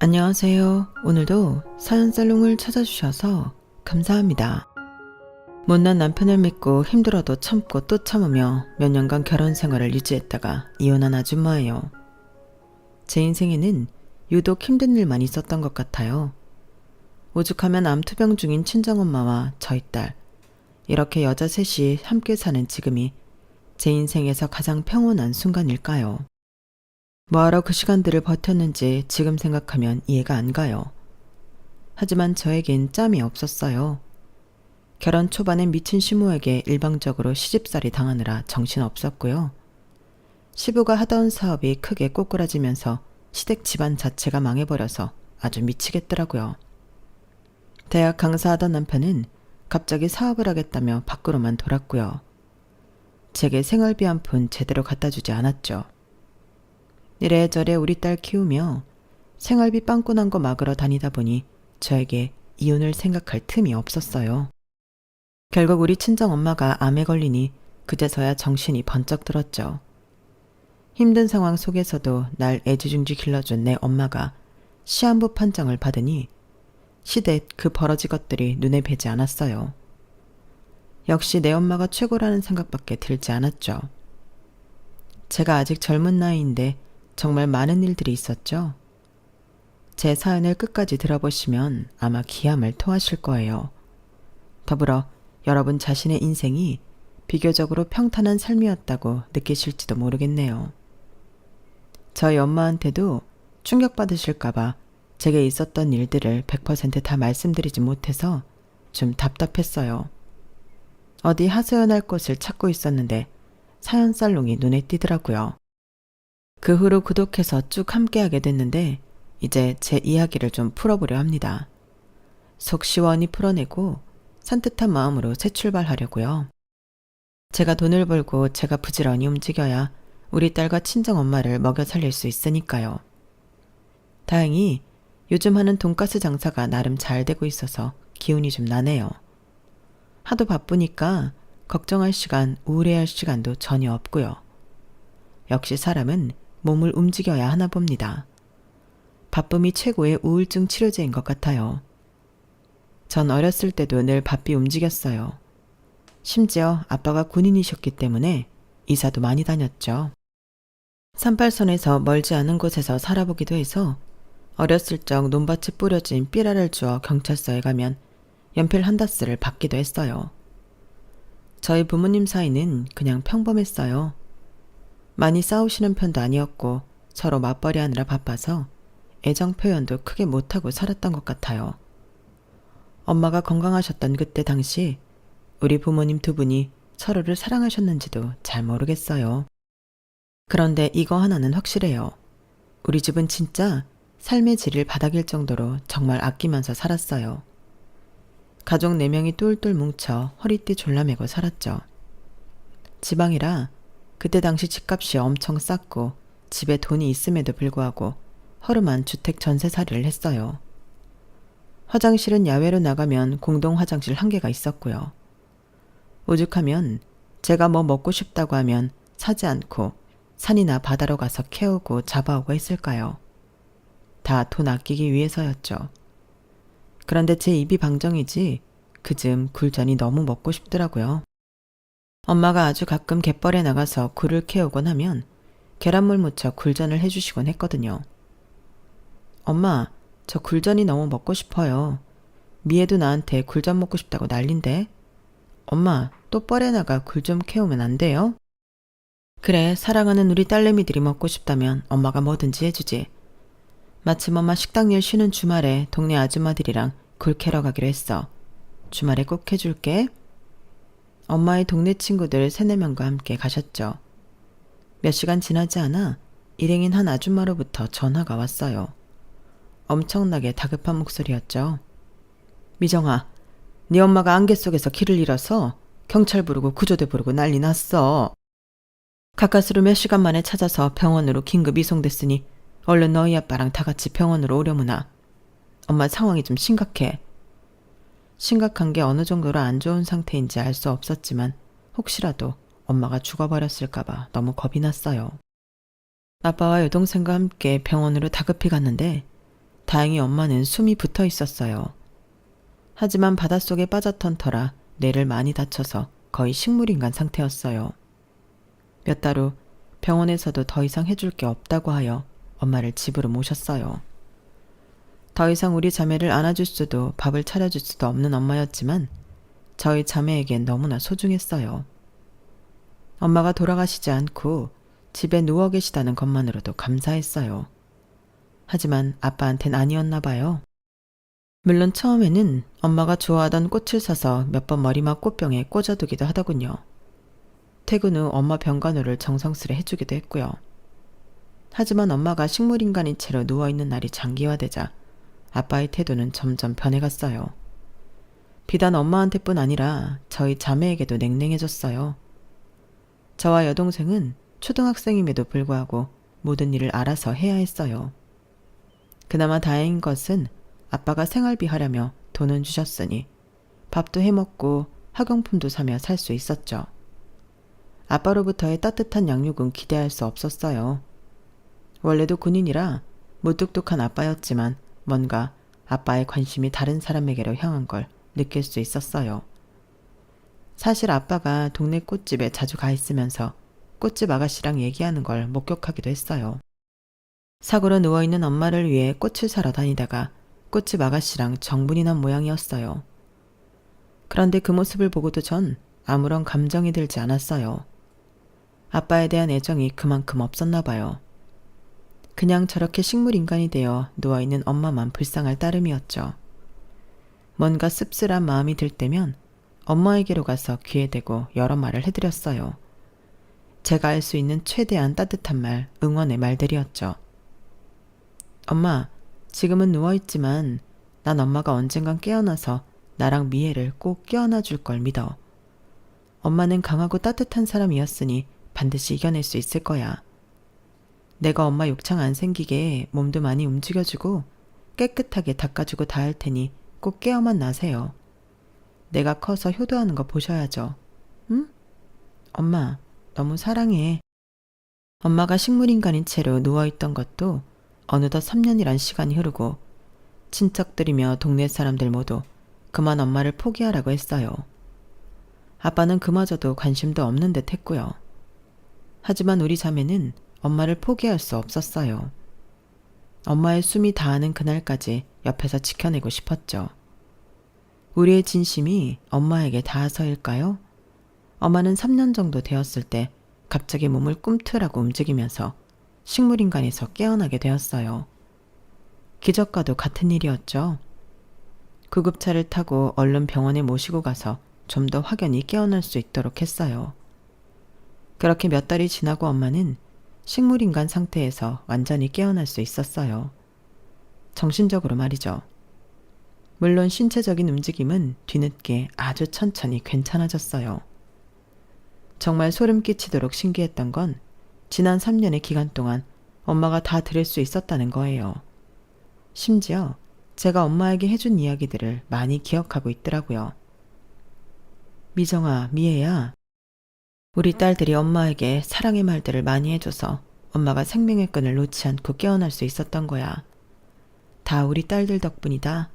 안녕하세요. 오늘도 사연살롱을 찾아주셔서 감사합니다. 못난 남편을 믿고 힘들어도 참고 또 참으며 몇 년간 결혼 생활을 유지했다가 이혼한 아줌마예요. 제 인생에는 유독 힘든 일만 있었던 것 같아요. 오죽하면 암투병 중인 친정엄마와 저희 딸, 이렇게 여자 셋이 함께 사는 지금이 제 인생에서 가장 평온한 순간일까요? 뭐하러 그 시간들을 버텼는지 지금 생각하면 이해가 안 가요. 하지만 저에겐 짬이 없었어요. 결혼 초반엔 미친 시모에게 일방적으로 시집살이 당하느라 정신 없었고요. 시부가 하던 사업이 크게 꼬꾸라지면서 시댁 집안 자체가 망해버려서 아주 미치겠더라고요. 대학 강사하던 남편은 갑자기 사업을 하겠다며 밖으로만 돌았고요. 제게 생활비 한 푼 제대로 갖다 주지 않았죠. 이래저래 우리 딸 키우며 생활비 빵꾸난 거 막으러 다니다 보니 저에게 이혼을 생각할 틈이 없었어요. 결국 우리 친정엄마가 암에 걸리니 그제서야 정신이 번쩍 들었죠. 힘든 상황 속에서도 날 애지중지 길러준 내 엄마가 시한부 판정을 받으니 시댁 그 버러지 것들이 눈에 뵈지 않았어요. 역시 내 엄마가 최고라는 생각밖에 들지 않았죠. 제가 아직 젊은 나이인데 정말 많은 일들이 있었죠. 제 사연을 끝까지 들어보시면 아마 기함을 토하실 거예요. 더불어 여러분 자신의 인생이 비교적으로 평탄한 삶이었다고 느끼실지도 모르겠네요. 저희 엄마한테도 충격받으실까봐 제게 있었던 일들을 100% 다 말씀드리지 못해서 좀 답답했어요. 어디 하소연할 곳을 찾고 있었는데 사연살롱이 눈에 띄더라고요. 그 후로 구독해서 쭉 함께하게 됐는데 이제 제 이야기를 좀 풀어보려 합니다. 속 시원히 풀어내고 산뜻한 마음으로 새 출발하려고요. 제가 돈을 벌고 제가 부지런히 움직여야 우리 딸과 친정엄마를 먹여 살릴 수 있으니까요. 다행히 요즘 하는 돈가스 장사가 나름 잘 되고 있어서 기운이 좀 나네요. 하도 바쁘니까 걱정할 시간, 우울해할 시간도 전혀 없고요. 역시 사람은 몸을 움직여야 하나 봅니다. 바쁨이 최고의 우울증 치료제인 것 같아요. 전 어렸을 때도 늘 바삐 움직였어요. 심지어 아빠가 군인이셨기 때문에 이사도 많이 다녔죠. 38선에서 멀지 않은 곳에서 살아보기도 해서 어렸을 적 논밭에 뿌려진 삐라를 주워 경찰서에 가면 연필 한 다스를 받기도 했어요. 저희 부모님 사이는 그냥 평범했어요. 많이 싸우시는 편도 아니었고 서로 맞벌이 하느라 바빠서 애정 표현도 크게 못하고 살았던 것 같아요. 엄마가 건강하셨던 그때 당시 우리 부모님 두 분이 서로를 사랑하셨는지도 잘 모르겠어요. 그런데 이거 하나는 확실해요. 우리 집은 진짜 삶의 질을 바닥일 정도로 정말 아끼면서 살았어요. 가족 4명이 똘똘 뭉쳐 허리띠 졸라매고 살았죠. 지방이라 그때 당시 집값이 엄청 쌌고 집에 돈이 있음에도 불구하고 허름한 주택 전세살이를 했어요. 화장실은 야외로 나가면 공동 화장실 1개가 있었고요. 오죽하면 제가 뭐 먹고 싶다고 하면 사지 않고 산이나 바다로 가서 캐오고 잡아오고 했을까요? 다 돈 아끼기 위해서였죠. 그런데 제 입이 방정이지 그즘 굴전이 너무 먹고 싶더라고요. 엄마가 아주 가끔 갯벌에 나가서 굴을 캐오곤 하면 계란물 묻혀 굴전을 해주시곤 했거든요. 엄마, 저 굴전이 너무 먹고 싶어요. 미애도 나한테 굴전 먹고 싶다고 난린데. 엄마, 또 뻘에 나가 굴 좀 캐오면 안 돼요? 그래, 사랑하는 우리 딸내미들이 먹고 싶다면 엄마가 뭐든지 해주지. 마침 엄마 식당 일 쉬는 주말에 동네 아줌마들이랑 굴 캐러 가기로 했어. 주말에 꼭 해줄게. 엄마의 동네 친구들 3-4명과 함께 가셨죠. 몇 시간 지나지 않아 일행인 한 아줌마로부터 전화가 왔어요. 엄청나게 다급한 목소리였죠. 미정아, 네 엄마가 안개 속에서 길을 잃어서 경찰 부르고 구조대 부르고 난리 났어. 가까스로 몇 시간 만에 찾아서 병원으로 긴급 이송됐으니 얼른 너희 아빠랑 다 같이 병원으로 오려무나. 엄마 상황이 좀 심각해. 심각한 게 어느 정도로 안 좋은 상태인지 알 수 없었지만 혹시라도 엄마가 죽어버렸을까봐 너무 겁이 났어요. 아빠와 여동생과 함께 병원으로 다급히 갔는데 다행히 엄마는 숨이 붙어 있었어요. 하지만 바닷속에 빠졌던 터라 뇌를 많이 다쳐서 거의 식물인간 상태였어요. 몇 달 후 병원에서도 더 이상 해줄 게 없다고 하여 엄마를 집으로 모셨어요. 더 이상 우리 자매를 안아줄 수도 밥을 차려줄 수도 없는 엄마였지만 저희 자매에겐 너무나 소중했어요. 엄마가 돌아가시지 않고 집에 누워 계시다는 것만으로도 감사했어요. 하지만 아빠한텐 아니었나 봐요. 물론 처음에는 엄마가 좋아하던 꽃을 사서 몇 번 머리맡 꽃병에 꽂아두기도 하더군요. 퇴근 후 엄마 병간호를 정성스레 해주기도 했고요. 하지만 엄마가 식물인간인 채로 누워있는 날이 장기화되자 아빠의 태도는 점점 변해갔어요. 비단 엄마한테뿐 아니라 저희 자매에게도 냉랭해졌어요. 저와 여동생은 초등학생임에도 불구하고 모든 일을 알아서 해야 했어요. 그나마 다행인 것은 아빠가 생활비 하려며 돈은 주셨으니 밥도 해먹고 학용품도 사며 살 수 있었죠. 아빠로부터의 따뜻한 양육은 기대할 수 없었어요. 원래도 군인이라 무뚝뚝한 아빠였지만 뭔가 아빠의 관심이 다른 사람에게로 향한 걸 느낄 수 있었어요. 사실 아빠가 동네 꽃집에 자주 가 있으면서 꽃집 아가씨랑 얘기하는 걸 목격하기도 했어요. 사고로 누워있는 엄마를 위해 꽃을 사러 다니다가 꽃집 아가씨랑 정분이 난 모양이었어요. 그런데 그 모습을 보고도 전 아무런 감정이 들지 않았어요. 아빠에 대한 애정이 그만큼 없었나 봐요. 그냥 저렇게 식물인간이 되어 누워있는 엄마만 불쌍할 따름이었죠. 뭔가 씁쓸한 마음이 들 때면 엄마에게로 가서 귀에 대고 여러 말을 해드렸어요. 제가 할 수 있는 최대한 따뜻한 말, 응원의 말들이었죠. 엄마, 지금은 누워있지만 난 엄마가 언젠간 깨어나서 나랑 미애를 꼭 깨어나 줄 걸 믿어. 엄마는 강하고 따뜻한 사람이었으니 반드시 이겨낼 수 있을 거야. 내가 엄마 욕창 안 생기게 몸도 많이 움직여주고 깨끗하게 닦아주고 다 할 테니 꼭 깨어만 나세요. 내가 커서 효도하는 거 보셔야죠. 응? 엄마, 너무 사랑해. 엄마가 식물인간인 채로 누워있던 것도 어느덧 3년이란 시간이 흐르고 친척들이며 동네 사람들 모두 그만 엄마를 포기하라고 했어요. 아빠는 그마저도 관심도 없는 듯 했고요. 하지만 우리 자매는 엄마를 포기할 수 없었어요. 엄마의 숨이 다하는 그날까지 옆에서 지켜내고 싶었죠. 우리의 진심이 엄마에게 닿아서일까요? 엄마는 3년 정도 되었을 때 갑자기 몸을 꿈틀하고 움직이면서 식물인간에서 깨어나게 되었어요. 기적과도 같은 일이었죠. 구급차를 타고 얼른 병원에 모시고 가서 좀 더 확연히 깨어날 수 있도록 했어요. 그렇게 몇 달이 지나고 엄마는 식물인간 상태에서 완전히 깨어날 수 있었어요. 정신적으로 말이죠. 물론 신체적인 움직임은 뒤늦게 아주 천천히 괜찮아졌어요. 정말 소름 끼치도록 신기했던 건 지난 3년의 기간 동안 엄마가 다 들을 수 있었다는 거예요. 심지어 제가 엄마에게 해준 이야기들을 많이 기억하고 있더라고요. 미정아, 미애야. 우리 딸들이 엄마에게 사랑의 말들을 많이 해줘서 엄마가 생명의 끈을 놓지 않고 깨어날 수 있었던 거야. 다 우리 딸들 덕분이다.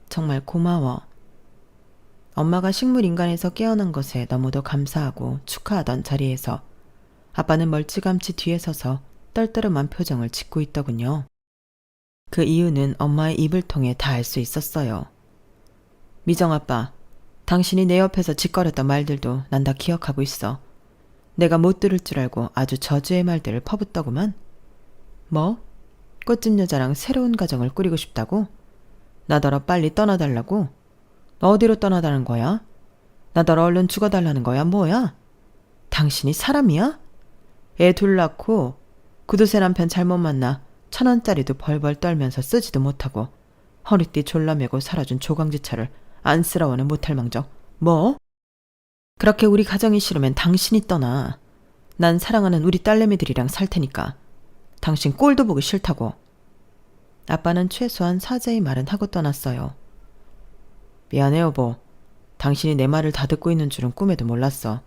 정말 고마워. 엄마가 식물인간에서 깨어난 것에 너무도 감사하고 축하하던 자리에서 아빠는 멀찌감치 뒤에 서서 떨떠름한 표정을 짓고 있더군요. 그 이유는 엄마의 입을 통해 다 알 수 있었어요. 미정아빠, 당신이 내 옆에서 짓거렸던 말들도 난 다 기억하고 있어. 내가 못 들을 줄 알고 아주 저주의 말들을 퍼붓더구만. 뭐? 꽃집 여자랑 새로운 가정을 꾸리고 싶다고? 나더러 빨리 떠나달라고? 어디로 떠나다는 거야? 나더러 얼른 죽어달라는 거야 뭐야? 당신이 사람이야? 애 둘 낳고 구두쇠 남편 잘못 만나 1,000원짜리도 벌벌 떨면서 쓰지도 못하고 허리띠 졸라매고 살아준 조강지처를 안쓰러워는 못할 망정. 뭐? 그렇게 우리 가정이 싫으면 당신이 떠나. 난 사랑하는 우리 딸내미들이랑 살 테니까. 당신 꼴도 보기 싫다고. 아빠는 최소한 사죄의 말은 하고 떠났어요. 미안해 여보. 당신이 내 말을 다 듣고 있는 줄은 꿈에도 몰랐어.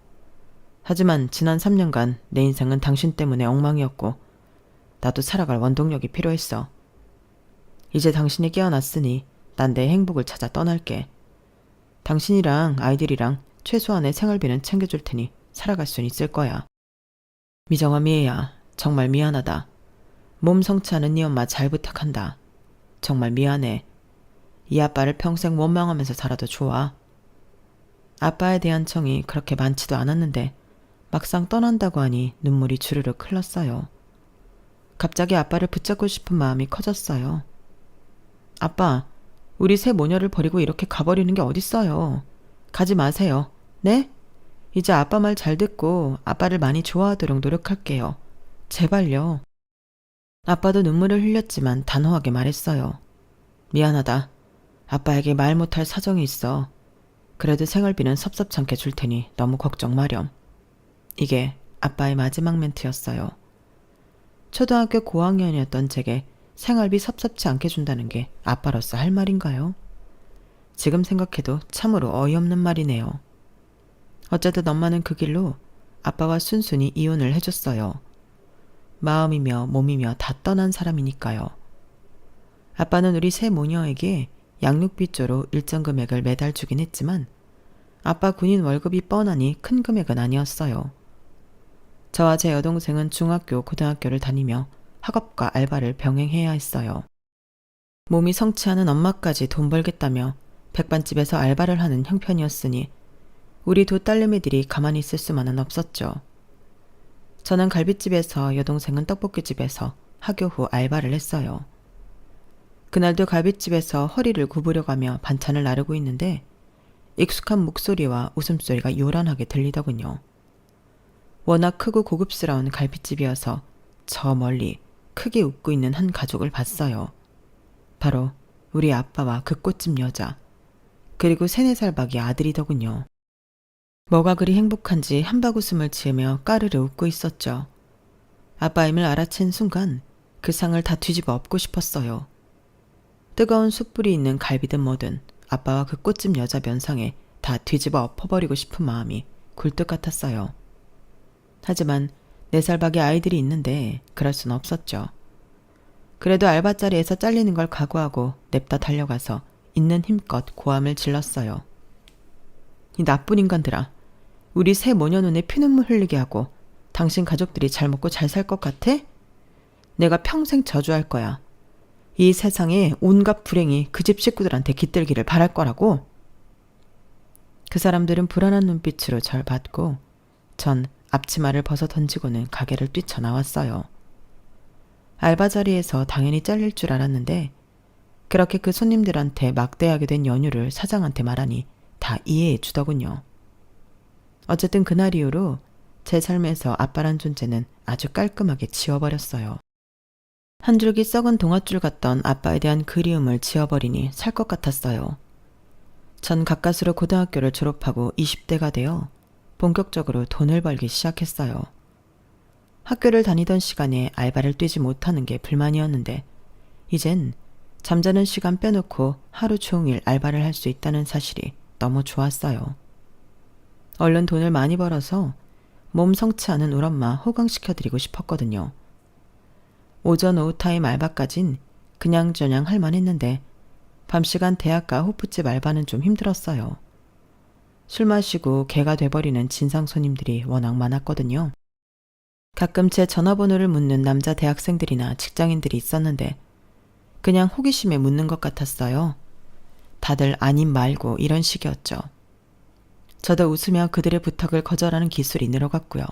하지만 지난 3년간 내 인생은 당신 때문에 엉망이었고 나도 살아갈 원동력이 필요했어. 이제 당신이 깨어났으니 난 내 행복을 찾아 떠날게. 당신이랑 아이들이랑 최소한의 생활비는 챙겨줄 테니 살아갈 순 있을 거야. 미정아 미애야, 정말 미안하다. 몸 성취하는 네 엄마 잘 부탁한다. 정말 미안해. 이 아빠를 평생 원망하면서 살아도 좋아. 아빠에 대한 정이 그렇게 많지도 않았는데 막상 떠난다고 하니 눈물이 주르륵 흘렀어요. 갑자기 아빠를 붙잡고 싶은 마음이 커졌어요. 아빠, 우리 새 모녀를 버리고 이렇게 가버리는 게 어딨어요. 가지 마세요. 네? 이제 아빠 말 잘 듣고 아빠를 많이 좋아하도록 노력할게요. 제발요. 아빠도 눈물을 흘렸지만 단호하게 말했어요. 미안하다. 아빠에게 말 못할 사정이 있어. 그래도 생활비는 섭섭찮게 줄 테니 너무 걱정 마렴. 이게 아빠의 마지막 멘트였어요. 초등학교 고학년이었던 제게 생활비 섭섭치 않게 준다는 게 아빠로서 할 말인가요? 지금 생각해도 참으로 어이없는 말이네요. 어쨌든 엄마는 그 길로 아빠와 순순히 이혼을 해줬어요. 마음이며 몸이며 다 떠난 사람이니까요. 아빠는 우리 새 모녀에게 양육비조로 일정 금액을 매달 주긴 했지만 아빠 군인 월급이 뻔하니 큰 금액은 아니었어요. 저와 제 여동생은 중학교, 고등학교를 다니며 학업과 알바를 병행해야 했어요. 몸이 성취하는 엄마까지 돈 벌겠다며 백반집에서 알바를 하는 형편이었으니 우리 두 딸내미들이 가만히 있을 수만은 없었죠. 저는 갈비집에서, 여동생은 떡볶이집에서 학교 후 알바를 했어요. 그날도 갈비집에서 허리를 구부려가며 반찬을 나르고 있는데 익숙한 목소리와 웃음소리가 요란하게 들리더군요. 워낙 크고 고급스러운 갈비집이어서 저 멀리 크게 웃고 있는 한 가족을 봤어요. 바로 우리 아빠와 그 꽃집 여자, 그리고 3-4살 박이 아들이더군요. 뭐가 그리 행복한지 한바구음을 지으며 까르르 웃고 있었죠. 아빠임을 알아챈 순간 그 상을 다 뒤집어 엎고 싶었어요. 뜨거운 숯불이 있는 갈비든 뭐든 아빠와 그 꽃집 여자 면상에 다 뒤집어 엎어버리고 싶은 마음이 굴뚝 같았어요. 하지만 4살 박의 아이들이 있는데 그럴 순 없었죠. 그래도 알바자리에서 잘리는 걸 각오하고 냅다 달려가서 있는 힘껏 고함을 질렀어요. 이 나쁜 인간들아, 우리 새 모녀 눈에 피눈물 흘리게 하고 당신 가족들이 잘 먹고 잘 살 것 같아? 내가 평생 저주할 거야. 이 세상에 온갖 불행이 그 집 식구들한테 깃들기를 바랄 거라고. 그 사람들은 불안한 눈빛으로 절 봤고 전 앞치마를 벗어 던지고는 가게를 뛰쳐나왔어요. 알바 자리에서 당연히 잘릴 줄 알았는데 그렇게 그 손님들한테 막대하게 된 연유를 사장한테 말하니 다 이해해 주더군요. 어쨌든 그날 이후로 제 삶에서 아빠란 존재는 아주 깔끔하게 지워버렸어요. 한 줄기 썩은 동아줄 같던 아빠에 대한 그리움을 지워버리니 살 것 같았어요. 전 가까스로 고등학교를 졸업하고 20대가 되어 본격적으로 돈을 벌기 시작했어요. 학교를 다니던 시간에 알바를 뛰지 못하는 게 불만이었는데 이젠 잠자는 시간 빼놓고 하루 종일 알바를 할 수 있다는 사실이 너무 좋았어요. 얼른 돈을 많이 벌어서 몸 성취하는 우리 엄마 호강시켜드리고 싶었거든요. 오전 오후 타임 알바까진 그냥저냥 할만했는데 밤시간 대학가 호프집 알바는 좀 힘들었어요. 술 마시고 개가 돼버리는 진상 손님들이 워낙 많았거든요. 가끔 제 전화번호를 묻는 남자 대학생들이나 직장인들이 있었는데 그냥 호기심에 묻는 것 같았어요. 다들 아님 말고 이런 식이었죠. 저도 웃으며 그들의 부탁을 거절하는 기술이 늘어갔고요.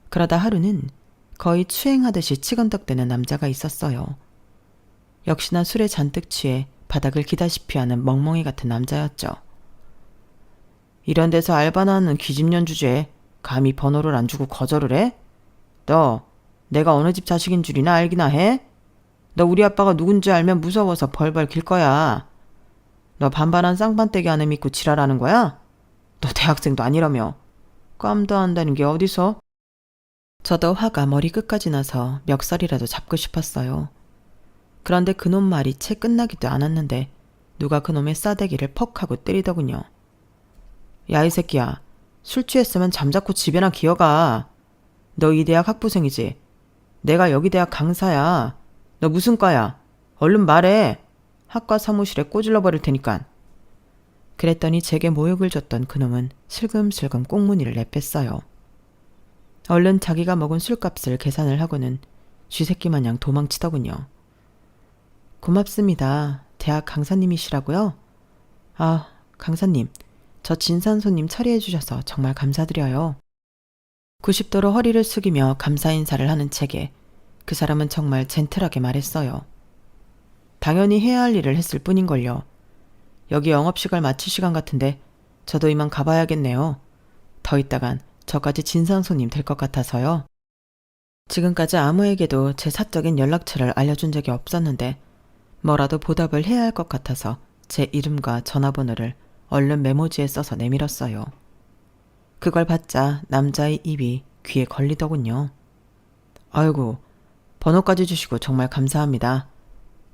그러다 하루는 거의 추행하듯이 치근덕대는 남자가 있었어요. 역시나 술에 잔뜩 취해 바닥을 기다시피 하는 멍멍이 같은 남자였죠. 이런 데서 알바나 하는 기집년 주제에 감히 번호를 안 주고 거절을 해? 너 내가 어느 집 자식인 줄이나 알기나 해? 너 우리 아빠가 누군지 알면 무서워서 벌벌 길 거야. 너 반반한 쌍반떼기 안에 믿고 지랄하는 거야? 너 대학생도 아니라며. 깜도 한다는 게 어디서? 저도 화가 머리 끝까지 나서 멱살이라도 잡고 싶었어요. 그런데 그놈 말이 채 끝나기도 않았는데 누가 그놈의 싸대기를 퍽 하고 때리더군요. 야, 이 새끼야. 술 취했으면 잠자코 집에나 기어가. 너 이 대학 학부생이지? 내가 여기 대학 강사야. 너 무슨 과야? 얼른 말해. 학과 사무실에 꼬질러 버릴 테니깐. 그랬더니 제게 모욕을 줬던 그놈은 슬금슬금 꽁무니를 내뺐어요. 얼른 자기가 먹은 술값을 계산을 하고는 쥐새끼 마냥 도망치더군요. 고맙습니다. 대학 강사님이시라고요? 아, 강사님. 저 진산 손님 처리해 주셔서 정말 감사드려요. 90도로 허리를 숙이며 감사 인사를 하는 체게 그 사람은 정말 젠틀하게 말했어요. 당연히 해야 할 일을 했을 뿐인걸요. 여기 영업시간 마칠 시간 같은데 저도 이만 가봐야겠네요. 더 있다간 저까지 진상 손님 될 것 같아서요. 지금까지 아무에게도 제 사적인 연락처를 알려준 적이 없었는데 뭐라도 보답을 해야 할 것 같아서 제 이름과 전화번호를 얼른 메모지에 써서 내밀었어요. 그걸 받자 남자의 입이 귀에 걸리더군요. 아이고, 번호까지 주시고 정말 감사합니다.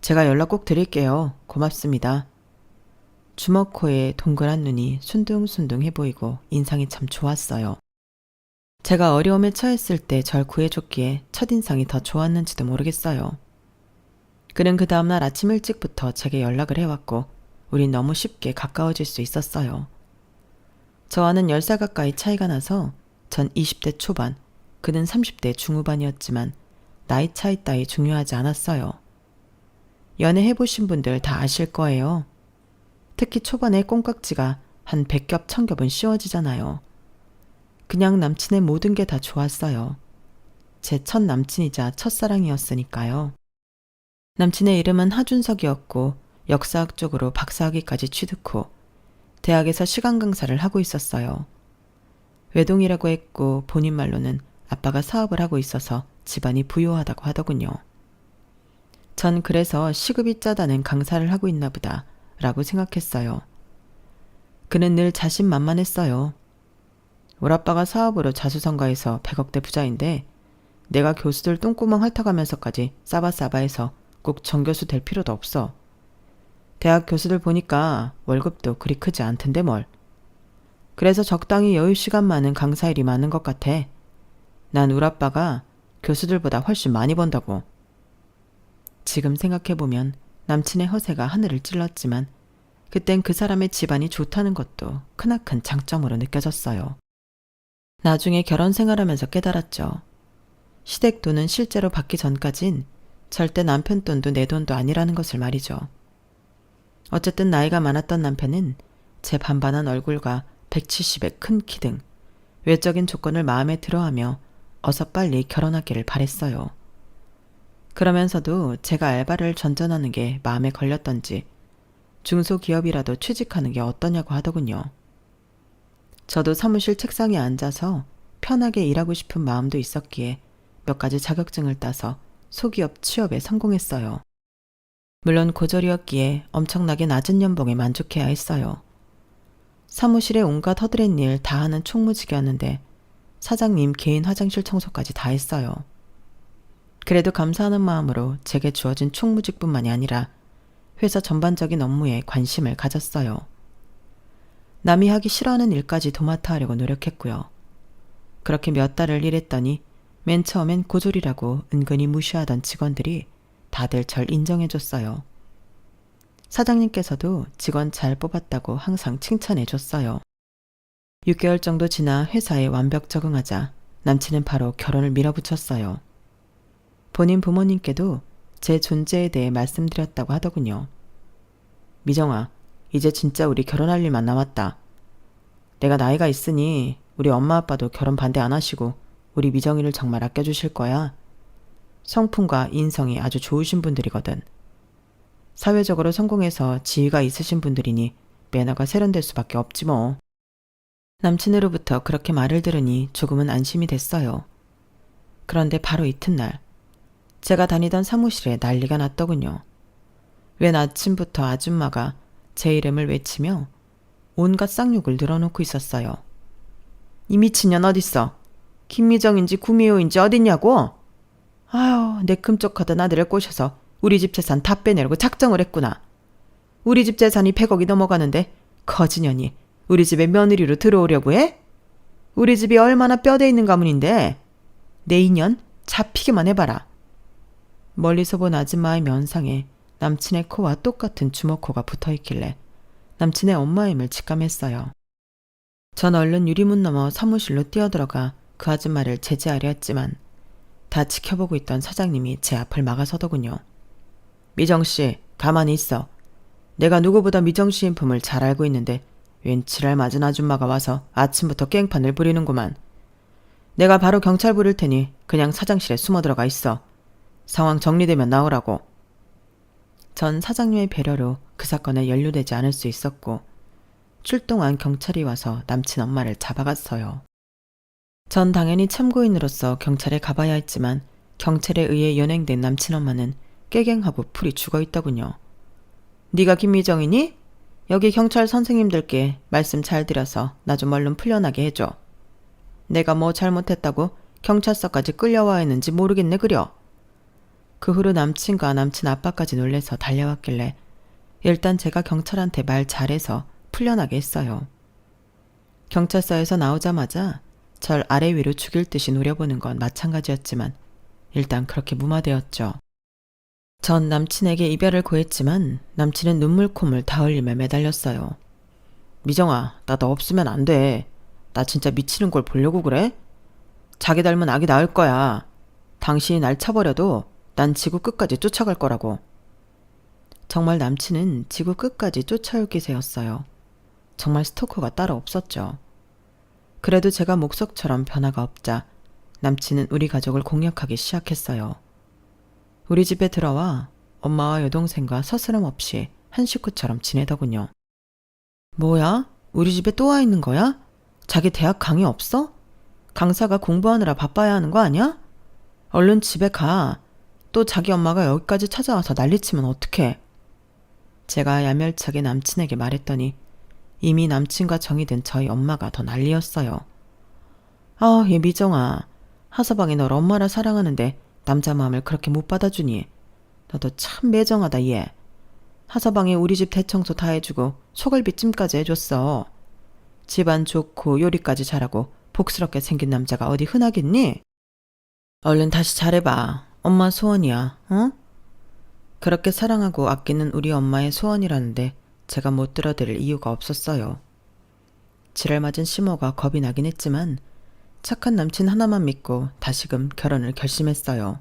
제가 연락 꼭 드릴게요. 고맙습니다. 주먹코에 동그란 눈이 순둥순둥해 보이고 인상이 참 좋았어요. 제가 어려움에 처했을 때 절 구해줬기에 첫인상이 더 좋았는지도 모르겠어요. 그는 그 다음날 아침 일찍부터 제게 연락을 해왔고 우린 너무 쉽게 가까워질 수 있었어요. 저와는 10살 가까이 차이가 나서 전 20대 초반, 그는 30대 중후반이었지만 나이 차이 따위 중요하지 않았어요. 연애해보신 분들 다 아실 거예요. 특히 초반에 꽁깍지가 한 100겹 1000겹은 씌워지잖아요. 그냥 남친의 모든 게 다 좋았어요. 제 첫 남친이자 첫사랑이었으니까요. 남친의 이름은 하준석이었고 역사학 쪽으로 박사학위까지 취득 후 대학에서 시간 강사를 하고 있었어요. 외동이라고 했고 본인 말로는 아빠가 사업을 하고 있어서 집안이 부유하다고 하더군요. 전 그래서 시급이 짜다는 강사를 하고 있나 보다 라고 생각했어요. 그는 늘 자신만만했어요. 우리 아빠가 사업으로 자수성가해서 100억대 부자인데 내가 교수들 똥구멍 핥아가면서까지 싸바싸바해서 꼭 정교수 될 필요도 없어. 대학 교수들 보니까 월급도 그리 크지 않던데 뭘. 그래서 적당히 여유 시간 많은 강사 일이 많은 것 같아. 난 우리 아빠가 교수들보다 훨씬 많이 번다고. 지금 생각해보면 남친의 허세가 하늘을 찔렀지만 그땐 그 사람의 집안이 좋다는 것도 크나큰 장점으로 느껴졌어요. 나중에 결혼 생활하면서 깨달았죠. 시댁 돈은 실제로 받기 전까진 절대 남편 돈도 내 돈도 아니라는 것을 말이죠. 어쨌든 나이가 많았던 남편은 제 반반한 얼굴과 170의 큰 키 등 외적인 조건을 마음에 들어하며 어서 빨리 결혼하기를 바랬어요. 그러면서도 제가 알바를 전전하는 게 마음에 걸렸던지 중소기업이라도 취직하는 게 어떠냐고 하더군요. 저도 사무실 책상에 앉아서 편하게 일하고 싶은 마음도 있었기에 몇 가지 자격증을 따서 소기업 취업에 성공했어요. 물론 고졸이었기에 엄청나게 낮은 연봉에 만족해야 했어요. 사무실에 온갖 허드렛 일 다 하는 총무직이었는데 사장님 개인 화장실 청소까지 다 했어요. 그래도 감사하는 마음으로 제게 주어진 총무직뿐만이 아니라 회사 전반적인 업무에 관심을 가졌어요. 남이 하기 싫어하는 일까지 도맡아 하려고 노력했고요. 그렇게 몇 달을 일했더니 맨 처음엔 고졸이라고 은근히 무시하던 직원들이 다들 절 인정해줬어요. 사장님께서도 직원 잘 뽑았다고 항상 칭찬해줬어요. 6개월 정도 지나 회사에 완벽 적응하자 남친은 바로 결혼을 밀어붙였어요. 본인 부모님께도 제 존재에 대해 말씀드렸다고 하더군요. 미정아, 이제 진짜 우리 결혼할 일만 남았다. 내가 나이가 있으니 우리 엄마 아빠도 결혼 반대 안 하시고 우리 미정이를 정말 아껴주실 거야. 성품과 인성이 아주 좋으신 분들이거든. 사회적으로 성공해서 지위가 있으신 분들이니 매너가 세련될 수밖에 없지 뭐. 남친으로부터 그렇게 말을 들으니 조금은 안심이 됐어요. 그런데 바로 이튿날 제가 다니던 사무실에 난리가 났더군요. 웬 아침부터 아줌마가 제 이름을 외치며 온갖 쌍욕을 늘어놓고 있었어요. 이 미친년 어딨어? 김미정인지 구미호인지 어딨냐고? 아유, 내 끔찍하던 아들을 꼬셔서 우리 집 재산 다 빼내려고 작정을 했구나. 우리 집 재산이 100억이 넘어가는데 거지년이 우리 집에 며느리로 들어오려고 해? 우리 집이 얼마나 뼈대 있는 가문인데 내 인연 잡히기만 해봐라. 멀리서 본 아줌마의 면상에 남친의 코와 똑같은 주먹코가 붙어있길래 남친의 엄마임을 직감했어요. 전 얼른 유리문 넘어 사무실로 뛰어들어가 그 아줌마를 제지하려 했지만 다 지켜보고 있던 사장님이 제 앞을 막아서더군요. 미정씨, 가만히 있어. 내가 누구보다 미정씨 인품을 잘 알고 있는데 웬 지랄 맞은 아줌마가 와서 아침부터 깽판을 부리는구만. 내가 바로 경찰 부를 테니 그냥 사장실에 숨어 들어가 있어. 상황 정리되면 나오라고. 전 사장님의 배려로 그 사건에 연루되지 않을 수 있었고 출동한 경찰이 와서 남친 엄마를 잡아갔어요. 전 당연히 참고인으로서 경찰에 가봐야 했지만 경찰에 의해 연행된 남친 엄마는 깨갱하고 풀이 죽어있더군요. 네가 김미정이니? 여기 경찰 선생님들께 말씀 잘 드려서 나 좀 얼른 풀려나게 해줘. 내가 뭐 잘못했다고 경찰서까지 끌려와 있는지 모르겠네 그려. 그 후로 남친과 남친 아빠까지 놀래서 달려왔길래 일단 제가 경찰한테 말 잘해서 풀려나게 했어요. 경찰서에서 나오자마자 절 아래 위로 죽일 듯이 노려보는 건 마찬가지였지만 일단 그렇게 무마되었죠. 전 남친에게 이별을 고했지만 남친은 눈물 콧물 다 흘리며 매달렸어요. 미정아, 나 너 없으면 안 돼. 나 진짜 미치는 걸 보려고 그래? 자기 닮은 아기 낳을 거야. 당신이 날 쳐버려도 난 지구 끝까지 쫓아갈 거라고. 정말 남친은 지구 끝까지 쫓아올 기세였어요. 정말 스토커가 따로 없었죠. 그래도 제가 목석처럼 변화가 없자 남친은 우리 가족을 공략하기 시작했어요. 우리 집에 들어와 엄마와 여동생과 서스럼 없이 한 식구처럼 지내더군요. 뭐야? 우리 집에 또 와 있는 거야? 자기 대학 강의 없어? 강사가 공부하느라 바빠야 하는 거 아니야? 얼른 집에 가. 또 자기 엄마가 여기까지 찾아와서 난리치면 어떡해. 제가 야멸차게 남친에게 말했더니 이미 남친과 정이 든 저희 엄마가 더 난리였어요. 아, 얘 미정아. 하서방이 널 엄마라 사랑하는데 남자 마음을 그렇게 못 받아주니. 너도 참 매정하다 얘. 하서방이 우리 집 대청소 다 해주고 소갈비찜까지 해줬어. 집안 좋고 요리까지 잘하고 복스럽게 생긴 남자가 어디 흔하겠니? 얼른 다시 잘해봐. 엄마 소원이야. 어? 그렇게 사랑하고 아끼는 우리 엄마의 소원이라는데 제가 못 들어드릴 이유가 없었어요. 지랄 맞은 시모가 겁이 나긴 했지만 착한 남친 하나만 믿고 다시금 결혼을 결심했어요.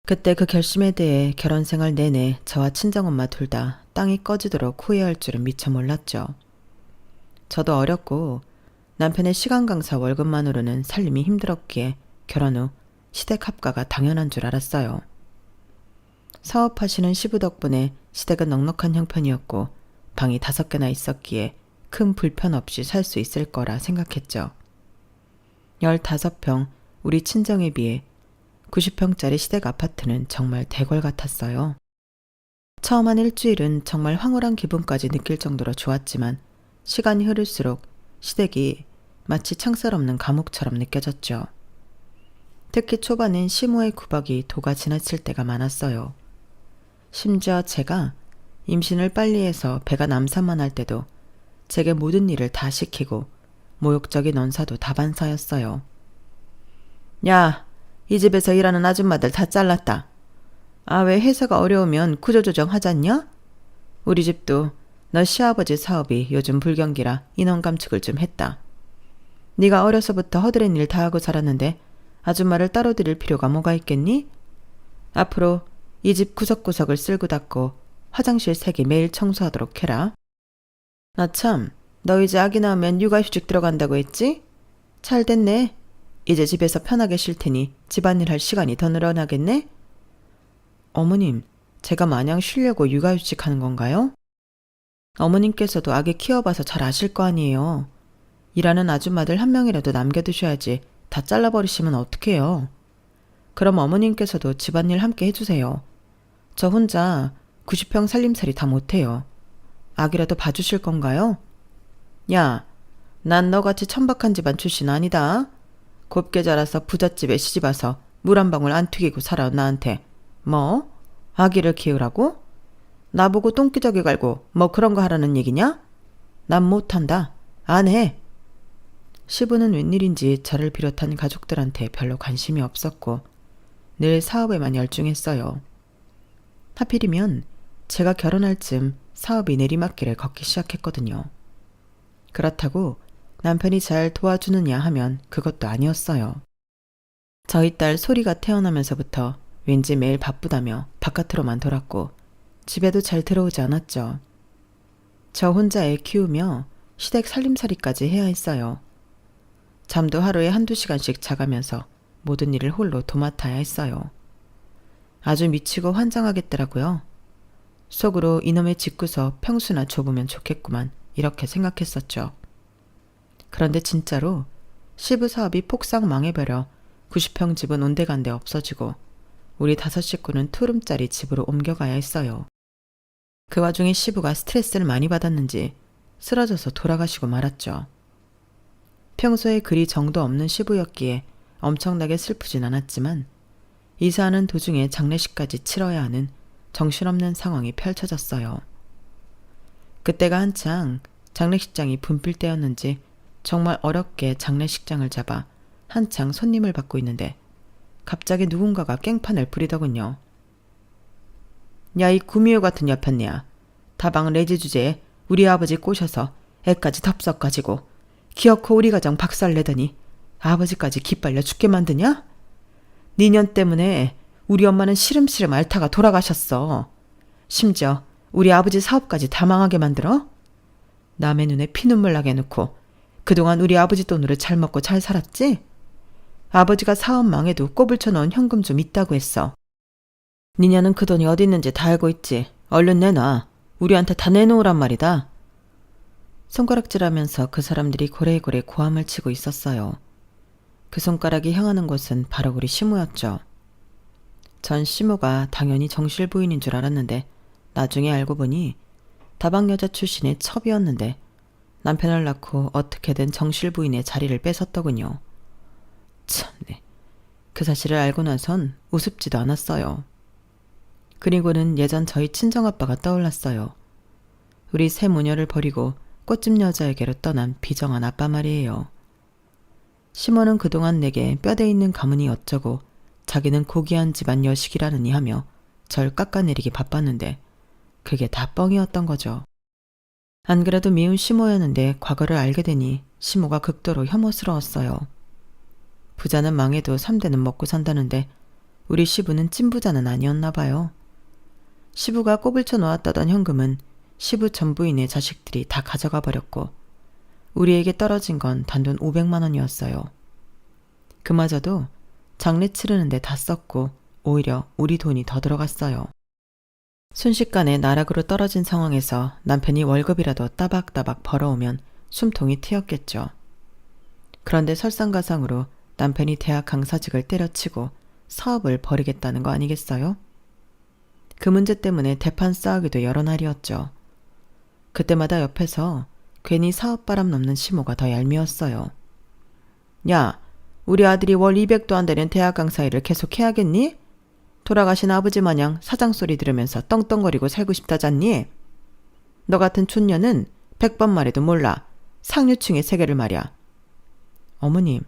그때 그 결심에 대해 결혼 생활 내내 저와 친정엄마 둘 다 땅이 꺼지도록 후회할 줄은 미처 몰랐죠. 저도 어렸고 남편의 시간 강사 월급만으로는 살림이 힘들었기에 결혼 후 시댁 합가가 당연한 줄 알았어요. 사업하시는 시부 덕분에 시댁은 넉넉한 형편이었고 방이 5개나 있었기에 큰 불편 없이 살 수 있을 거라 생각했죠. 15평 우리 친정에 비해 90평짜리 시댁 아파트는 정말 대궐 같았어요. 처음 한 일주일은 정말 황홀한 기분까지 느낄 정도로 좋았지만 시간이 흐를수록 시댁이 마치 창살 없는 감옥처럼 느껴졌죠. 특히 초반엔 시모의 구박이 도가 지나칠 때가 많았어요. 심지어 제가 임신을 빨리 해서 배가 남산만 할 때도 제게 모든 일을 다 시키고 모욕적인 언사도 다반사였어요. 야, 이 집에서 일하는 아줌마들 다 잘랐다. 아, 왜 회사가 어려우면 구조조정 하잖냐? 우리 집도 너 시아버지 사업이 요즘 불경기라 인원 감축을 좀 했다. 네가 어려서부터 허드렛 일 다 하고 살았는데 아줌마를 따로 들일 필요가 뭐가 있겠니? 앞으로 이 집 구석구석을 쓸고 닦고 화장실 색이 매일 청소하도록 해라. 나 참, 너 이제 아기 낳으면 육아휴직 들어간다고 했지? 잘 됐네. 이제 집에서 편하게 쉴 테니 집안일 할 시간이 더 늘어나겠네? 어머님, 제가 마냥 쉬려고 육아휴직 하는 건가요? 어머님께서도 아기 키워봐서 잘 아실 거 아니에요. 일하는 아줌마들 한 명이라도 남겨두셔야지 다 잘라버리시면 어떡해요. 그럼 어머님께서도 집안일 함께 해주세요. 저 혼자 90평 살림살이 다 못해요. 아기라도 봐주실 건가요? 야, 난 너같이 천박한 집안 출신 아니다. 곱게 자라서 부잣집에 시집와서 물 한 방울 안 튀기고 살아온 나한테 뭐? 아기를 키우라고? 나보고 똥기저귀 갈고 뭐 그런 거 하라는 얘기냐? 난 못한다. 안 해. 시부는 웬일인지 저를 비롯한 가족들한테 별로 관심이 없었고 늘 사업에만 열중했어요. 하필이면 제가 결혼할 즈음 사업이 내리막길을 걷기 시작했거든요. 그렇다고 남편이 잘 도와주느냐 하면 그것도 아니었어요. 저희 딸 소리가 태어나면서부터 왠지 매일 바쁘다며 바깥으로만 돌았고 집에도 잘 들어오지 않았죠. 저 혼자 애 키우며 시댁 살림살이까지 해야 했어요. 잠도 하루에 1~2시간씩 자가면서 모든 일을 홀로 도맡아야 했어요. 아주 미치고 환장하겠더라고요. 속으로 이놈의 집구석 평수나 좁으면 좋겠구만 이렇게 생각했었죠. 그런데 진짜로 시부 사업이 폭삭 망해버려 90평 집은 온데간데 없어지고 우리 5 식구는 투룸짜리 집으로 옮겨가야 했어요. 그 와중에 시부가 스트레스를 많이 받았는지 쓰러져서 돌아가시고 말았죠. 평소에 그리 정도 없는 시부였기에 엄청나게 슬프진 않았지만 이사하는 도중에 장례식까지 치러야 하는 정신없는 상황이 펼쳐졌어요. 그때가 한창 장례식장이 붐빌 때였는지 정말 어렵게 장례식장을 잡아 한창 손님을 받고 있는데 갑자기 누군가가 깽판을 부리더군요. 야, 이 구미호 같은 여편네야. 다방 레지 주제에 우리 아버지 꼬셔서 애까지 덥석 가지고 기어코 우리 가정 박살내더니 아버지까지 기빨려 죽게 만드냐? 니년 때문에 우리 엄마는 시름시름 앓다가 돌아가셨어. 심지어 우리 아버지 사업까지 다 망하게 만들어? 남의 눈에 피눈물 나게 해놓고 그동안 우리 아버지 돈으로 잘 먹고 잘 살았지? 아버지가 사업 망해도 꼬불 쳐놓은 현금 좀 있다고 했어. 니냐는 그 돈이 어디 있는지 다 알고 있지. 얼른 내놔. 우리한테 다 내놓으란 말이다. 손가락질하면서 그 사람들이 고래고래 고함을 치고 있었어요. 그 손가락이 향하는 곳은 바로 우리 시모였죠. 전 시모가 당연히 정실 부인인 줄 알았는데 나중에 알고 보니 다방 여자 출신의 첩이었는데 남편을 낳고 어떻게든 정실 부인의 자리를 뺏었더군요. 참네. 그 사실을 알고 나선 우습지도 않았어요. 그리고는 예전 저희 친정아빠가 떠올랐어요. 우리 새 모녀를 버리고 꽃집 여자에게로 떠난 비정한 아빠 말이에요. 시모는 그동안 내게 뼈대 있는 가문이 어쩌고 자기는 고귀한 집안 여식이라느니 하며 절 깎아내리기 바빴는데 그게 다 뻥이었던 거죠. 안 그래도 미운 시모였는데 과거를 알게 되니 시모가 극도로 혐오스러웠어요. 부자는 망해도 3대는 먹고 산다는데 우리 시부는 찐부자는 아니었나 봐요. 시부가 꼬불쳐 놓았다던 현금은 시부 전부인의 자식들이 다 가져가 버렸고 우리에게 떨어진 건 단돈 500만 원이었어요. 그마저도 장례 치르는데 다 썼고 오히려 우리 돈이 더 들어갔어요. 순식간에 나락으로 떨어진 상황에서 남편이 월급이라도 따박따박 벌어오면 숨통이 트였겠죠. 그런데 설상가상으로 남편이 대학 강사직을 때려치고 사업을 벌이겠다는 거 아니겠어요? 그 문제 때문에 대판 싸우기도 여러 날이었죠. 그때마다 옆에서 괜히 사업바람 넘는 시모가 더 얄미웠어요. 야, 우리 아들이 월 200도 안 되는 대학 강사 일을 계속 해야겠니? 돌아가신 아버지 마냥 사장 소리 들으면서 떵떵거리고 살고 싶다잖니? 너 같은 촌년은 100번 말해도 몰라. 상류층의 세계를 말이야. 어머님,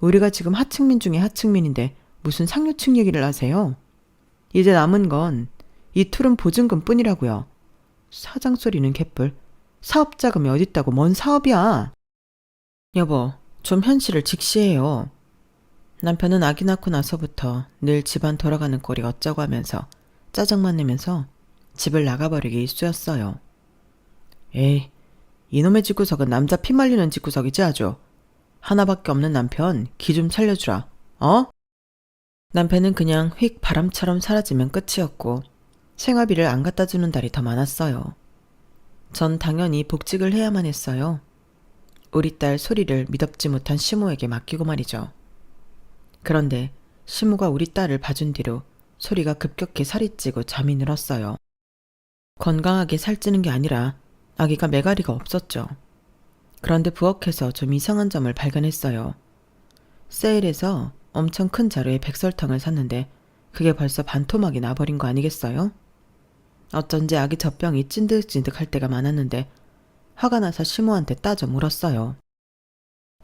우리가 지금 하층민 중에 하층민인데 무슨 상류층 얘기를 하세요? 이제 남은 건 이 투룸 보증금 뿐이라고요. 사장 소리는 개뿔. 사업 자금이 어딨다고 뭔 사업이야. 여보, 좀 현실을 직시해요. 남편은 아기 낳고 나서부터 늘 집안 돌아가는 꼴이 어쩌고 하면서 짜증만 내면서 집을 나가버리기 일쑤였어요. 에이, 이놈의 집구석은 남자 피 말리는 집구석이지 아주. 하나밖에 없는 남편 기 좀 살려주라. 어? 남편은 그냥 휙 바람처럼 사라지면 끝이었고 생활비를 안 갖다 주는 달이 더 많았어요. 전 당연히 복직을 해야만 했어요. 우리 딸 소리를 미덥지 못한 시모에게 맡기고 말이죠. 그런데 시모가 우리 딸을 봐준 뒤로 소리가 급격히 살이 찌고 잠이 늘었어요. 건강하게 살찌는 게 아니라 아기가 매가리가 없었죠. 그런데 부엌에서 좀 이상한 점을 발견했어요. 세일에서 엄청 큰 자루에 백설탕을 샀는데 그게 벌써 반토막이 나버린 거 아니겠어요? 어쩐지 아기 젖병이 찐득찐득할 때가 많았는데 화가 나서 시모한테 따져 물었어요.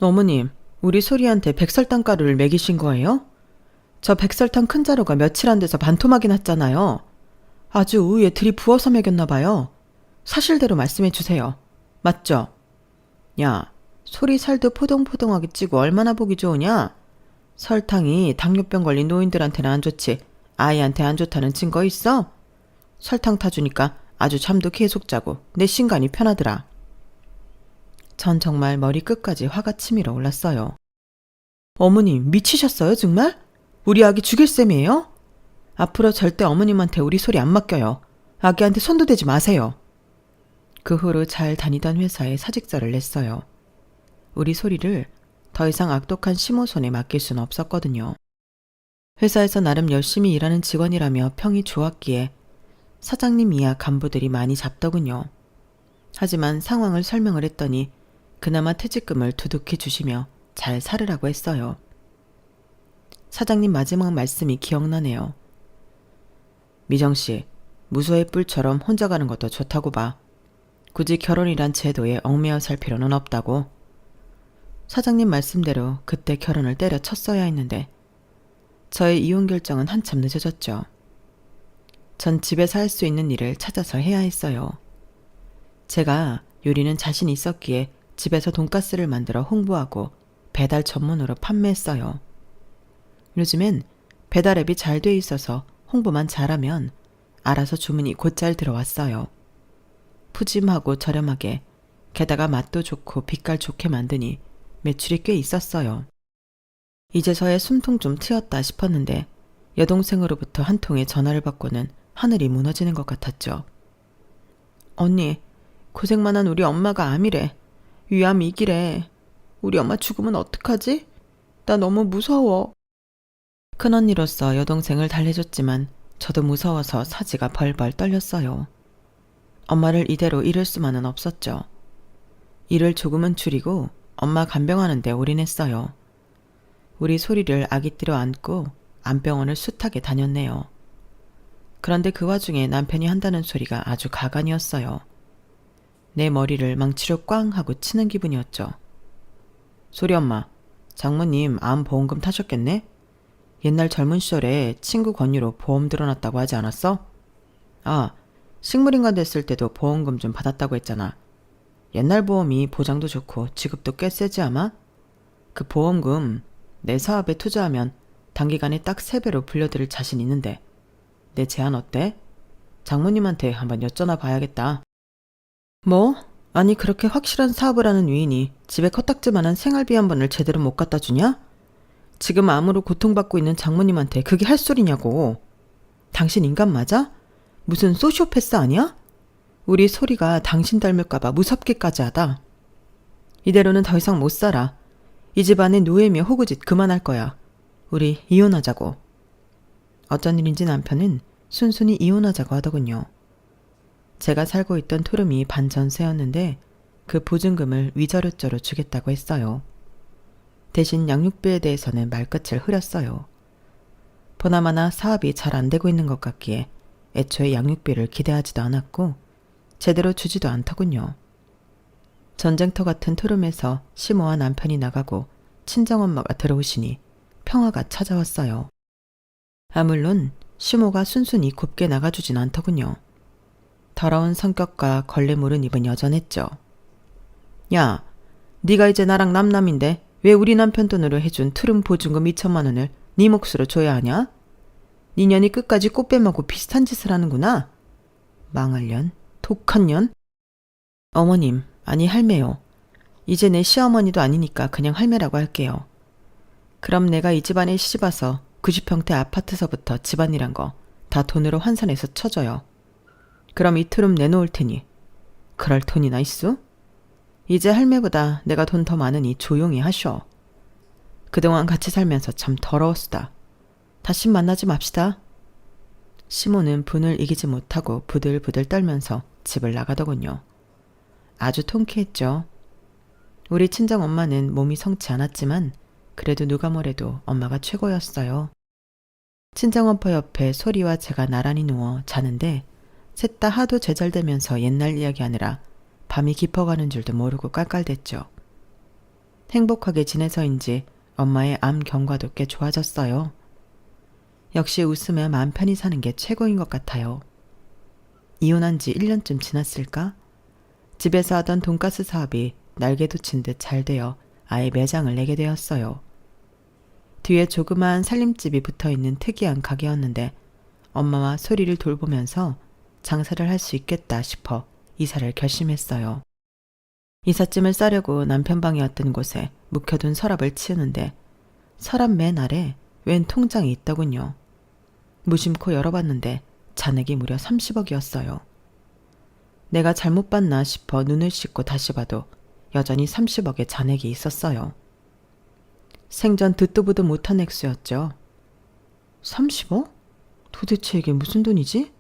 어머님, 우리 소리한테 백설탕 가루를 먹이신 거예요? 저 백설탕 큰 자루가 며칠 안 돼서 반토막이 났잖아요. 아주 우유에 들이부어서 먹였나 봐요. 사실대로 말씀해 주세요. 맞죠? 야, 소리 살도 포동포동하게 찌고 얼마나 보기 좋으냐? 설탕이 당뇨병 걸린 노인들한테는 안 좋지 아이한테 안 좋다는 증거 있어? 설탕 타주니까 아주 잠도 계속 자고 내 신간이 편하더라. 전 정말 머리 끝까지 화가 치밀어 올랐어요. 어머님 미치셨어요 정말? 우리 아기 죽일 셈이에요? 앞으로 절대 어머님한테 우리 소리 안 맡겨요. 아기한테 손도 대지 마세요. 그 후로 잘 다니던 회사에 사직서를 냈어요. 우리 소리를 더 이상 악독한 시모 손에 맡길 수는 없었거든요. 회사에서 나름 열심히 일하는 직원이라며 평이 좋았기에 사장님 이하 간부들이 많이 잡더군요. 하지만 상황을 설명을 했더니 그나마 퇴직금을 두둑히 주시며 잘 살으라고 했어요. 사장님 마지막 말씀이 기억나네요. 미정씨, 무소의 뿔처럼 혼자 가는 것도 좋다고 봐. 굳이 결혼이란 제도에 얽매여 살 필요는 없다고. 사장님 말씀대로 그때 결혼을 때려쳤어야 했는데 저의 이혼 결정은 한참 늦어졌죠. 전 집에서 할 수 있는 일을 찾아서 해야 했어요. 제가 요리는 자신 있었기에 집에서 돈가스를 만들어 홍보하고 배달 전문으로 판매했어요. 요즘엔 배달 앱이 잘 돼 있어서 홍보만 잘하면 알아서 주문이 곧잘 들어왔어요. 푸짐하고 저렴하게 게다가 맛도 좋고 빛깔 좋게 만드니 매출이 꽤 있었어요. 이제서야 숨통 좀 트였다 싶었는데 여동생으로부터 한 통의 전화를 받고는 하늘이 무너지는 것 같았죠. 언니, 고생만 한 우리 엄마가 암이래. 위암 2기래. 우리 엄마 죽으면 어떡하지? 나 너무 무서워. 큰언니로서 여동생을 달래줬지만 저도 무서워서 사지가 벌벌 떨렸어요. 엄마를 이대로 잃을 수만은 없었죠. 일을 조금은 줄이고 엄마 간병하는 데 올인했어요. 우리 소리를 아기띠로 안고 암병원을 숱하게 다녔네요. 그런데 그 와중에 남편이 한다는 소리가 아주 가관이었어요. 내 머리를 망치로 꽝 하고 치는 기분이었죠. 소리 엄마, 장모님 암 보험금 타셨겠네? 옛날 젊은 시절에 친구 권유로 보험 들어놨다고 하지 않았어? 아, 식물인간 됐을 때도 보험금 좀 받았다고 했잖아. 옛날 보험이 보장도 좋고 지급도 꽤 세지 아마? 그 보험금 내 사업에 투자하면 단기간에 딱 3배로 불려드릴 자신 있는데 내 제안 어때? 장모님한테 한번 여쭤나 봐야겠다. 뭐? 아니 그렇게 확실한 사업을 하는 위인이 집에 코딱지만한 생활비 한 번을 제대로 못 갖다 주냐? 지금 암으로 고통받고 있는 장모님한테 그게 할 소리냐고. 당신 인간 맞아? 무슨 소시오패스 아니야? 우리 소리가 당신 닮을까봐 무섭기까지 하다. 이대로는 더 이상 못 살아. 이 집안의 노예며 호구짓 그만할 거야. 우리 이혼하자고. 어쩐 일인지 남편은 순순히 이혼하자고 하더군요. 제가 살고 있던 투룸이 반전세였는데 그 보증금을 위자료째로 주겠다고 했어요. 대신 양육비에 대해서는 말끝을 흐렸어요. 보나마나 사업이 잘 안 되고 있는 것 같기에 애초에 양육비를 기대하지도 않았고 제대로 주지도 않더군요. 전쟁터 같은 투룸에서 시모와 남편이 나가고 친정엄마가 들어오시니 평화가 찾아왔어요. 물론 시모가 순순히 곱게 나가주진 않더군요. 더러운 성격과 걸레 모른 입은 여전했죠. 야, 네가 이제 나랑 남남인데 왜 우리 남편 돈으로 해준 투룸 보증금 2천만 원을 네 몫으로 줘야 하냐? 네 년이 끝까지 꽃 빼먹고 비슷한 짓을 하는구나. 망할 년, 독한 년. 어머님, 아니 할매요. 이제 내 시어머니도 아니니까 그냥 할매라고 할게요. 그럼 내가 이 집안에 시집와서 90평대 아파트서부터 집안이란 거 다 돈으로 환산해서 쳐줘요. 그럼 이 투룸 내놓을 테니 그럴 돈이나 있어? 이제 할매보다 내가 돈 더 많으니 조용히 하쇼. 그동안 같이 살면서 참 더러웠수다. 다시 만나지 맙시다. 시모는 분을 이기지 못하고 부들부들 떨면서 집을 나가더군요. 아주 통쾌했죠. 우리 친정엄마는 몸이 성치 않았지만 그래도 누가 뭐래도 엄마가 최고였어요. 친정엄마 옆에 소리와 제가 나란히 누워 자는데 셋 다 하도 제잘되면서 옛날 이야기하느라 밤이 깊어가는 줄도 모르고 깔깔댔죠. 행복하게 지내서인지 엄마의 암 경과도 꽤 좋아졌어요. 역시 웃으며 마음 편히 사는 게 최고인 것 같아요. 이혼한 지 1년쯤 지났을까? 집에서 하던 돈가스 사업이 날개도 친 듯 잘 되어 아예 매장을 내게 되었어요. 뒤에 조그마한 살림집이 붙어있는 특이한 가게였는데 엄마와 소리를 돌보면서 장사를 할 수 있겠다 싶어 이사를 결심했어요. 이삿짐을 싸려고 남편 방이었던 곳에 묵혀둔 서랍을 치우는데 서랍 맨 아래 웬 통장이 있더군요. 무심코 열어봤는데 잔액이 무려 30억이었어요. 내가 잘못 봤나 싶어 눈을 씻고 다시 봐도 여전히 30억의 잔액이 있었어요. 생전 듣도 보도 못한 액수였죠. 30억? 도대체 이게 무슨 돈이지?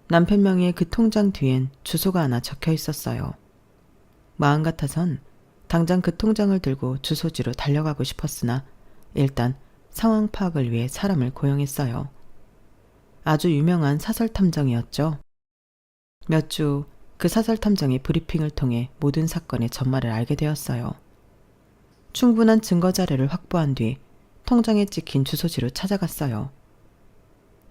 남편 명의의 그 통장 뒤엔 주소가 하나 적혀 있었어요. 마음 같아선 당장 그 통장을 들고 주소지로 달려가고 싶었으나 일단 상황 파악을 위해 사람을 고용했어요. 아주 유명한 사설탐정이었죠. 몇 주 그 사설탐정의 브리핑을 통해 모든 사건의 전말을 알게 되었어요. 충분한 증거 자료를 확보한 뒤 통장에 찍힌 주소지로 찾아갔어요.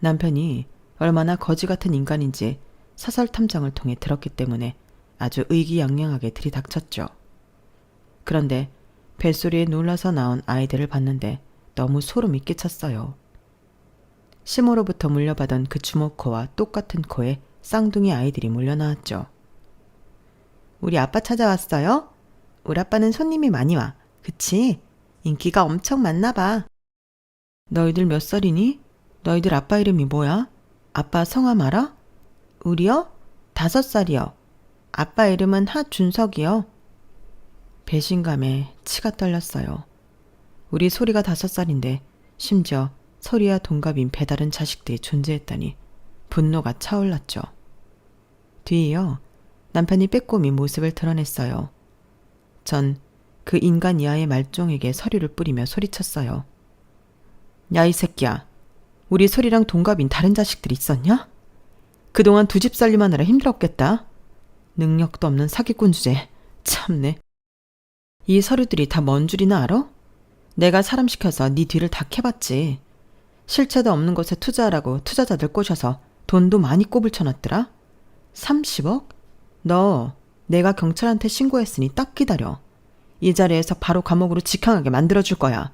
남편이 얼마나 거지 같은 인간인지 사설탐정을 통해 들었기 때문에 아주 의기양양하게 들이닥쳤죠. 그런데 벨소리에 놀라서 나온 아이들을 봤는데 너무 소름이 끼쳤어요. 시모로부터 물려받은 그 주먹코와 똑같은 코에 쌍둥이 아이들이 몰려나왔죠. 우리 아빠 찾아왔어요? 우리 아빠는 손님이 많이 와. 그치? 인기가 엄청 많나 봐. 너희들 몇 살이니? 너희들 아빠 이름이 뭐야? 아빠 성함 알아? 우리요? 5살이요. 아빠 이름은 하준석이요. 배신감에 치가 떨렸어요. 우리 소리가 5살인데 심지어 소리와 동갑인 배다른 자식들이 존재했다니 분노가 차올랐죠. 뒤이어 남편이 빼꼼히 모습을 드러냈어요. 전 그 인간 이하의 말종에게 서류를 뿌리며 소리쳤어요. 야, 이 새끼야. 우리 소리랑 동갑인 다른 자식들이 있었냐? 그동안 두 집 살림하느라 힘들었겠다. 능력도 없는 사기꾼 주제. 참네. 이 서류들이 다 뭔 줄이나 알아? 내가 사람 시켜서 네 뒤를 다 캐봤지. 실체도 없는 곳에 투자하라고 투자자들 꼬셔서 돈도 많이 꼬불 쳐놨더라. 30억? 너 내가 경찰한테 신고했으니 딱 기다려. 이 자리에서 바로 감옥으로 직항하게 만들어줄 거야.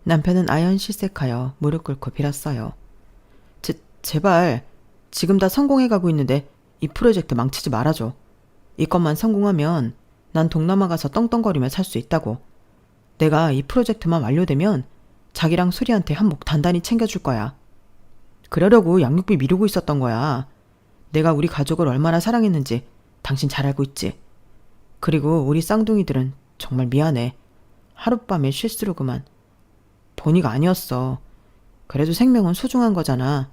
남편은 아연실색하여 무릎 꿇고 빌었어요. 제발 지금 다 성공해가고 있는데 이 프로젝트 망치지 말아줘. 이것만 성공하면 난 동남아 가서 떵떵거리며 살 수 있다고. 내가 이 프로젝트만 완료되면 자기랑 수리한테 한몫 단단히 챙겨줄 거야. 그러려고 양육비 미루고 있었던 거야. 내가 우리 가족을 얼마나 사랑했는지 당신 잘 알고 있지. 그리고 우리 쌍둥이들은 정말 미안해. 하룻밤에 실수로 그만. 본의가 아니었어. 그래도 생명은 소중한 거잖아.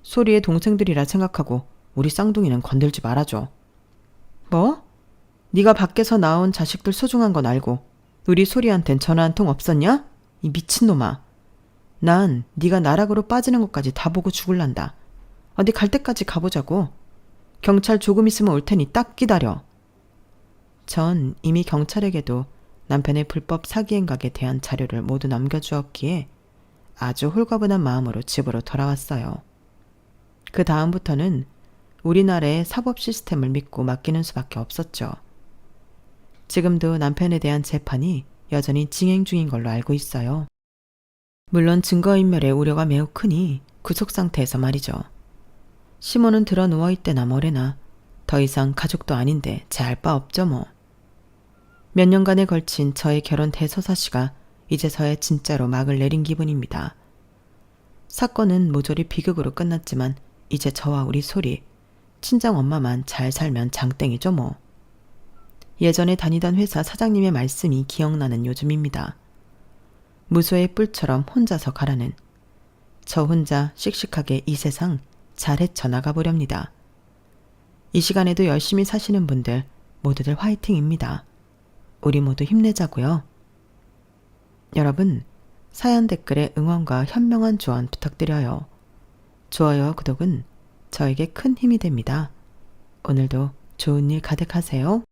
소리의 동생들이라 생각하고 우리 쌍둥이는 건들지 말아줘. 뭐? 네가 밖에서 나온 자식들 소중한 건 알고 우리 소리한텐 전화 한 통 없었냐? 이 미친놈아. 난 네가 나락으로 빠지는 것까지 다 보고 죽을란다. 어디 갈 때까지 가보자고. 경찰 조금 있으면 올 테니 딱 기다려. 전 이미 경찰에게도 남편의 불법 사기 행각에 대한 자료를 모두 남겨주었기에 아주 홀가분한 마음으로 집으로 돌아왔어요. 그 다음부터는 우리나라의 사법 시스템을 믿고 맡기는 수밖에 없었죠. 지금도 남편에 대한 재판이 여전히 진행 중인 걸로 알고 있어요. 물론 증거인멸의 우려가 매우 크니 구속 상태에서 말이죠. 시모는 들어 누워있대나 뭐래나 더 이상 가족도 아닌데 제 알 바 없죠 뭐. 몇 년간에 걸친 저의 결혼 대서사시가 이제서야 진짜로 막을 내린 기분입니다. 사건은 모조리 비극으로 끝났지만 이제 저와 우리 소리, 친정엄마만 잘 살면 장땡이죠 뭐. 예전에 다니던 회사 사장님의 말씀이 기억나는 요즘입니다. 무소의 뿔처럼 혼자서 가라는. 저 혼자 씩씩하게 이 세상 잘 헤쳐나가 보렵니다. 이 시간에도 열심히 사시는 분들 모두들 화이팅입니다. 우리 모두 힘내자고요. 여러분, 사연 댓글에 응원과 현명한 조언 부탁드려요. 좋아요와 구독은 저에게 큰 힘이 됩니다. 오늘도 좋은 일 가득하세요.